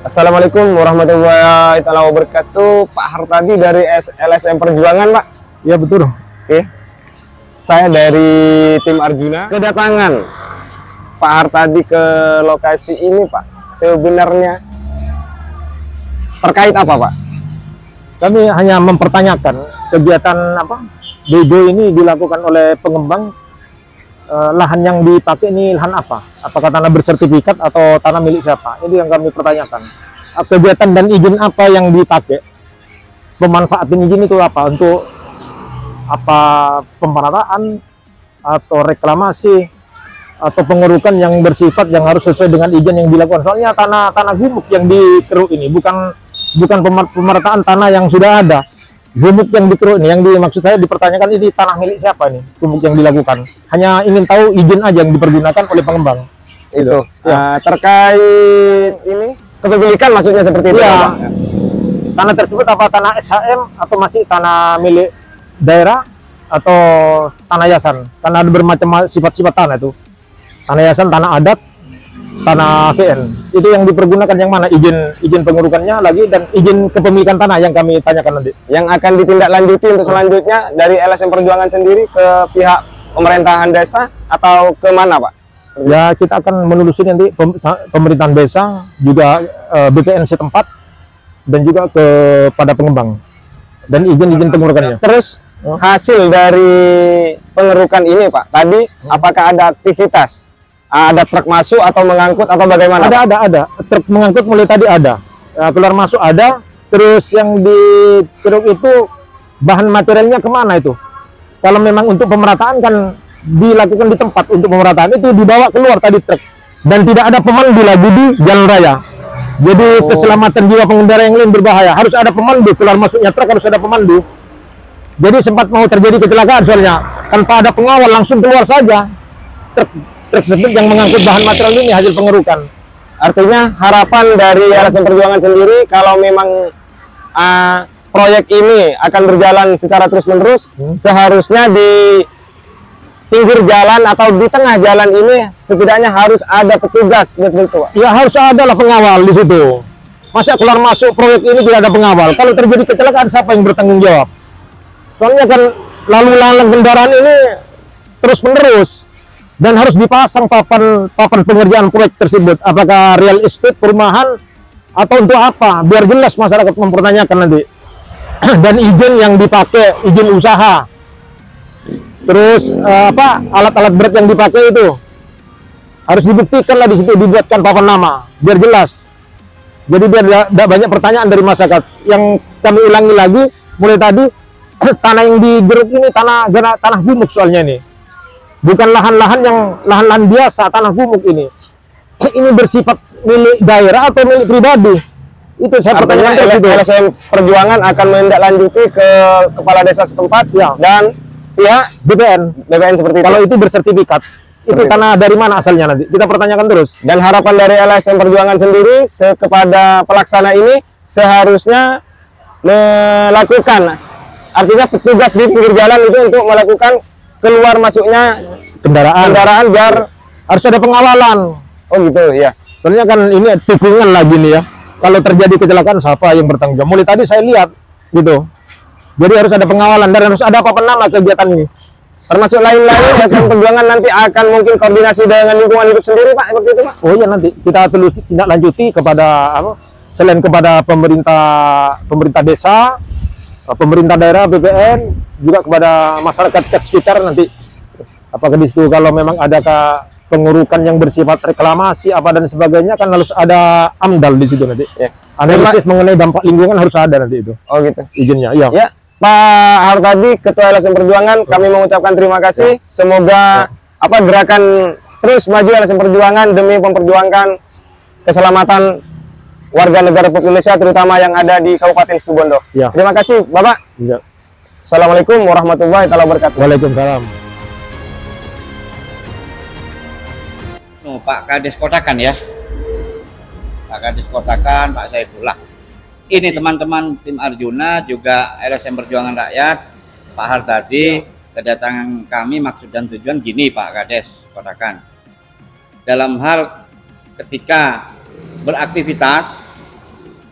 Assalamualaikum warahmatullahi wabarakatuh. Pak Hartadi dari LSM Perjuangan, Pak. Ya betul. Oke. Saya dari tim Arjuna. Kedatangan Pak Hartadi ke lokasi ini, Pak, sebenarnya terkait apa, Pak? Kami hanya mempertanyakan kegiatan DB ini dilakukan oleh pengembang. Lahan yang dipakai ini lahan apa? Apakah tanah bersertifikat atau tanah milik siapa? Ini yang kami pertanyakan. Kegiatan dan izin apa yang dipakai? Pemanfaatan izin itu apa? Untuk apa, pemerataan atau reklamasi atau pengerukan yang bersifat yang harus sesuai dengan izin yang dilakukan? Soalnya tanah gumuk yang dikeruk ini bukan pemerataan tanah yang sudah ada. Gumuk yang dikeruk ini, yang dimaksud saya dipertanyakan, ini tanah milik siapa ini? Gumuk yang dilakukan. Hanya ingin tahu izin aja yang dipergunakan oleh pengembang. Itu. Ya. Terkait ini kepemilikan maksudnya seperti itu, Ya. Pak? Tanah tersebut apa tanah SHM atau masih tanah milik daerah atau tanah yayasan? Karena ada bermacam sifat-sifat tanah itu. Tanah yayasan, tanah adat, tanah KN. Itu yang dipergunakan yang mana? Izin pengurukannya lagi dan izin kepemilikan tanah yang kami tanyakan nanti. Yang akan ditindaklanjuti untuk selanjutnya dari LSM Perjuangan sendiri ke pihak pemerintahan desa atau ke mana, Pak? Ya, kita akan menelusuri nanti pemerintahan desa, juga BPN setempat, dan juga kepada pengembang dan izin pengurukannya. Terus hasil dari pengerukan ini, Pak, tadi apakah ada aktivitas? Ada truk masuk atau mengangkut atau bagaimana? Ada. Truk mengangkut mulai tadi ada. Keluar masuk ada. Terus yang di truk itu bahan materialnya kemana itu? Kalau memang untuk pemerataan kan dilakukan di tempat untuk pemerataan, itu dibawa keluar tadi truk. Dan tidak ada pemandu lagi di jalan raya. Jadi keselamatan jiwa pengendara yang lain berbahaya. Harus ada pemandu, keluar masuknya truk harus ada pemandu. Jadi sempat mau terjadi kecelakaan soalnya. Tanpa ada pengawal langsung keluar saja. Truk tersebut yang mengangkut bahan material ini hasil pengerukan. Artinya harapan dari LSM Perjuangan sendiri kalau memang proyek ini akan berjalan secara terus-menerus, seharusnya di pinggir jalan atau di tengah jalan ini setidaknya harus ada petugas, betul-betul, Pak? Ya harus ada lah pengawal di situ. Masa keluar masuk proyek ini tidak ada pengawal? Kalau terjadi kecelakaan siapa yang bertanggung jawab? Soalnya kan lalu lalang kendaraan ini terus-menerus. Dan harus dipasang papan pengerjaan proyek tersebut. Apakah real estate, perumahan, atau untuk apa? Biar jelas masyarakat mempertanyakan nanti. Dan izin yang dipakai, izin usaha. Terus alat-alat berat yang dipakai itu harus dibuktikan lah di situ, dibuatkan papan nama, biar jelas. Jadi biar tidak banyak pertanyaan dari masyarakat. Yang kami ulangi lagi, mulai tadi tanah yang digeruk ini tanah gumuk soalnya ini. Bukan lahan-lahan biasa, tanah gumuk ini. Ini bersifat milik daerah atau milik pribadi? Itu saya pertanyakan. LSM Perjuangan akan menindaklanjuti ke kepala desa setempat dan pihak BPN seperti itu. Kalau itu bersertifikat, itu tanah dari mana asalnya nanti? Kita pertanyakan terus. Dan harapan dari LSM Perjuangan sendiri kepada pelaksana ini seharusnya melakukan, artinya petugas di pinggir jalan itu untuk melakukan keluar masuknya kendaraan biar harus ada pengawalan. Oh gitu ya. Soalnya kan ini tikungan lagi nih ya. Kalau terjadi kecelakaan siapa yang bertanggung jawab? Mulai tadi saya lihat gitu. Jadi harus ada pengawalan dan harus ada apa nama kegiatan ini. Termasuk lain-lain LSM Perjuangan nanti akan mungkin koordinasi dengan lingkungan hidup sendiri, Pak, seperti itu, Pak. Oh iya, nanti kita tindak lanjuti kepada selain kepada pemerintah desa, pemerintah daerah, BPN, juga kepada masyarakat sekitar nanti. Apakah di situ kalau memang ada pengurukan yang bersifat reklamasi apa dan sebagainya, kan harus ada AMDAL di situ nanti. Ya. Analisis mengenai dampak lingkungan harus ada nanti itu. Oh gitu. Izinnya. Iya. Ya, Pak Hartadi, Ketua LSM Perjuangan, kami mengucapkan terima kasih. Semoga gerakan terus maju LSM Perjuangan demi memperjuangkan keselamatan warga negara Republik Indonesia, terutama yang ada di Kabupaten Situbondo. Ya. Terima kasih, Bapak. Ya. Assalamualaikum warahmatullahi wabarakatuh. Waalaikumsalam. Pak Kades Kotakan ya. Pak Kades Kotakan, Pak Saifullah. Ini teman-teman tim Arjuna, juga LSM Perjuangan Rakyat, Pak Hartadi, kedatangan kami maksud dan tujuan gini Pak Kades Kotakan. Dalam hal ketika beraktivitas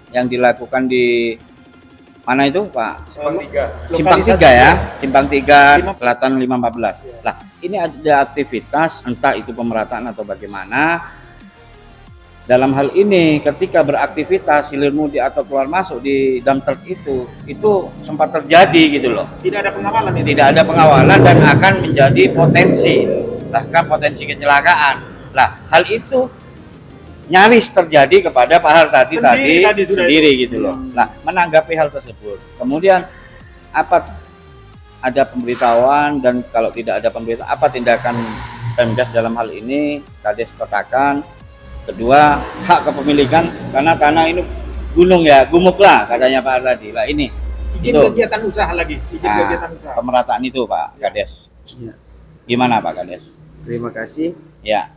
yang dilakukan di mana itu Pak? Simpang 3. Simpang 3 ya, Simpang 3 Selatan 514. Lah, ini ada aktivitas entah itu pemerataan atau bagaimana. Dalam hal ini ketika beraktivitas hilir mudik atau keluar masuk di dump truck itu sempat terjadi gitu loh. Tidak ada pengawalan ini. Tidak ada pengawalan dan akan menjadi potensi, bahkan potensi kecelakaan. Lah, hal itu nyaris terjadi kepada Pak Har tadi sendiri gitu loh. Nah, menanggapi hal tersebut, kemudian apa ada pemberitahuan, dan kalau tidak ada pemberitahuan, apa tindakan Pemdas dalam hal ini? Kades kotakan. Kedua, hak kepemilikan, karena tanah ini gunung ya, gumuk lah katanya Pak Har tadi. Lah ini izin itu kegiatan usaha lagi, izin kegiatan usaha. Pemerataan itu Pak Kades. Ya. Gimana Pak Kades? Terima kasih. Ya.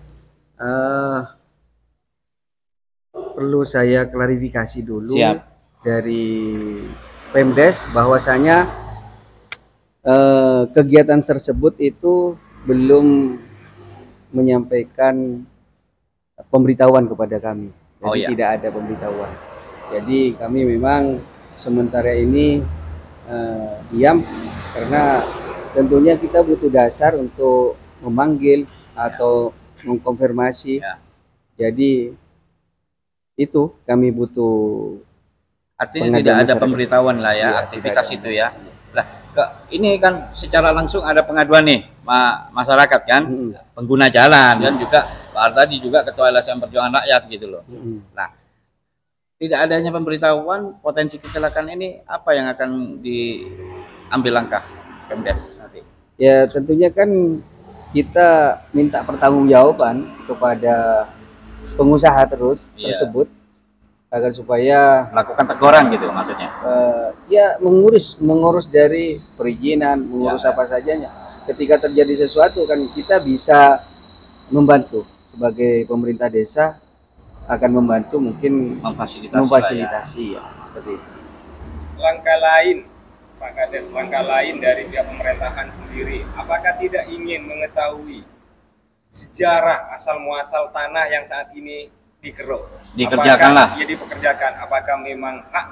Perlu saya klarifikasi dulu. Siap. Dari Pemdes bahwasanya kegiatan tersebut itu belum menyampaikan pemberitahuan kepada kami. Jadi Oh, iya. tidak ada pemberitahuan. Jadi kami memang sementara ini diam karena tentunya kita butuh dasar untuk memanggil atau mengkonfirmasi. Ya. Jadi itu kami butuh. Artinya Pengaduan tidak ada masyarakat. pemberitahuan lah ya, Iya, aktivitas tidak ada. itu ya. Lah, ini kan secara langsung ada pengaduan nih masyarakat kan, pengguna jalan dan juga Pak Har tadi juga Ketua LSM Perjuangan Rakyat gitu loh. Nah, tidak adanya pemberitahuan potensi kecelakaan ini, apa yang akan diambil langkah Pemdes nanti? Ya tentunya kan kita minta pertanggungjawaban kepada pengusaha Iya. tersebut agar supaya Melakukan teguran gitu maksudnya. ya mengurus dari perizinan, mengurus Ya. apa sajanya. Ketika terjadi sesuatu kan kita bisa membantu sebagai pemerintah desa, akan membantu mungkin memfasilitasi ya seperti itu. Langkah lain, Pak Kades, langkah lain dari pihak pemerintahan sendiri, apakah tidak ingin mengetahui sejarah asal muasal tanah yang saat ini dikeruk? Dikerjakan lah. Ya dipekerjakan. Apakah memang hak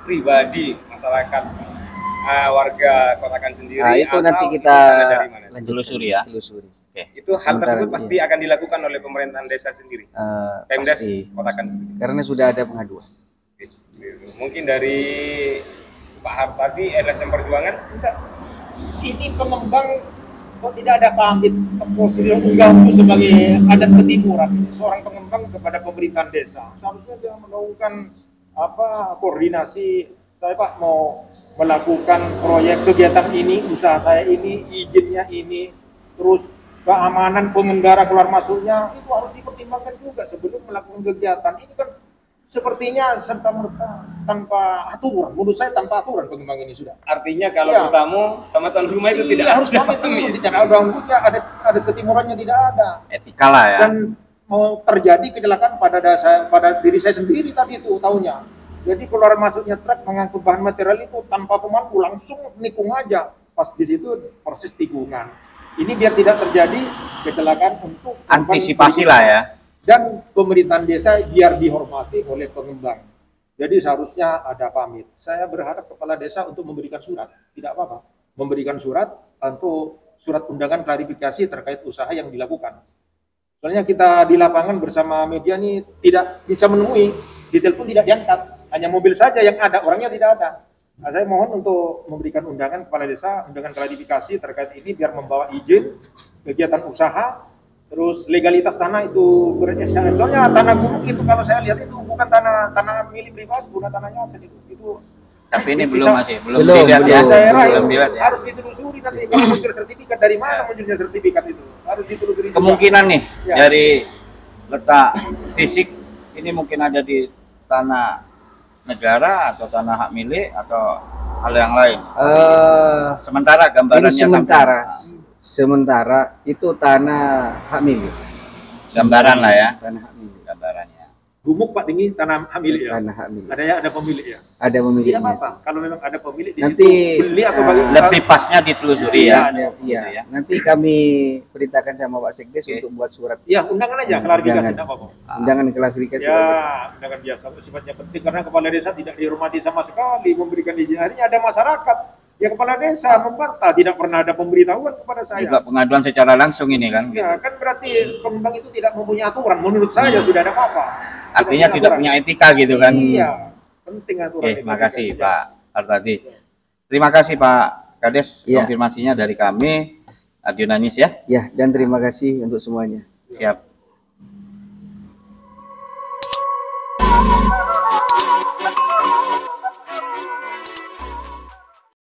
pribadi masyarakat warga Kotakan sendiri? Nah, itu nanti atau kita itu tanah dari mana? lanjutkan. Telusuri ya. Telusuri. Itu hal Sementara, tersebut pasti akan dilakukan oleh pemerintahan desa sendiri. Pemdas Pasti. Kotakan. Karena sudah ada pengaduan. Mungkin dari Pak Har tadi LSM Perjuangan Enggak. Ini pengembang kok tidak ada pamit prosedur mengganggu sebagai adat ketimuran seorang pengembang kepada pemerintahan desa. Seharusnya dia melakukan koordinasi. Saya Pak mau melakukan proyek kegiatan ini, usaha saya ini, izinnya ini, terus keamanan pengendara keluar masuknya itu harus dipertimbangkan juga sebelum melakukan kegiatan. Ini kan sepertinya serta-merta tanpa aturan. Menurut saya tanpa aturan pengembang ini sudah. artinya kalau Iya. bertamu sama tuan rumah itu tidak harus pamit dulu, tidak ada ketimurannya tidak ada. Etika lah ya. Dan mau terjadi kecelakaan pada diri saya sendiri tadi itu tahunya. Jadi keluar masuknya truk mengangkut bahan material itu tanpa pemandu langsung nikung aja. Pas di situ proses tikungan. Ini biar tidak terjadi kecelakaan untuk Antisipasi lah ya. dan pemerintahan desa biar dihormati oleh pengembang. Jadi seharusnya ada pamit. Saya berharap kepala desa untuk memberikan surat, tidak apa-apa, memberikan surat untuk surat undangan klarifikasi terkait usaha yang dilakukan. Soalnya kita di lapangan bersama media nih tidak bisa menemui, ditelepon tidak diangkat, hanya mobil saja yang ada, orangnya tidak ada. Nah, saya mohon untuk memberikan undangan kepala desa, undangan klarifikasi terkait ini biar membawa izin kegiatan usaha. Terus legalitas tanah itu beresyarat. Soalnya tanah gumuk itu kalau saya lihat itu bukan tanah milik pribadi, bukan tanahnya aset itu. Tapi ini Bisa- belum belum, dilihat ya. belum. Daerah Belum itu dilihat ya. harus ditelusuri nanti kalau muncul sertifikat dari mana munculnya sertifikat itu harus ditelusuri juga. Kemungkinan nih Ya. dari letak fisik ini mungkin ada di tanah negara atau tanah hak milik atau hal yang lain. Sementara Ini gambarannya sementara itu tanah hak milik. gambaran lah ya. Tanah hak milik. Gambarannya. gumuk Pak Dingi tanah hak milik ya. Tanah hak milik. Ada pemilik ya. Ada Tidak pemiliknya. apa-apa. Kalau memang ada pemilik di Nanti, situ beli atau bagi Lebih pasnya ditelusuri ya. Iya. ya. Nanti kami perintahkan sama Pak Sekdes untuk buat surat ya undangan aja klarifikasi Undangan. tidak apa-apa. undangan klarifikasi. Ya, undangan biasa sifatnya penting karena kepala desa tidak dihormati sama sekali memberikan izin. Akhirnya ada masyarakat, ya kepala desa membantah tidak pernah ada pemberitahuan kepada saya. Juga pengaduan secara langsung ini kan. Ya, kan berarti pengembang itu tidak mempunyai aturan. Menurut saya sudah ada apa-apa. Artinya tidak punya etika gitu kan. Iya, penting aturan. Oke, makasih Pak Ardadi. Terima kasih Pak Kades Iya. konfirmasinya dari kami Adionanis ya. Ya, dan terima kasih untuk semuanya. Siap.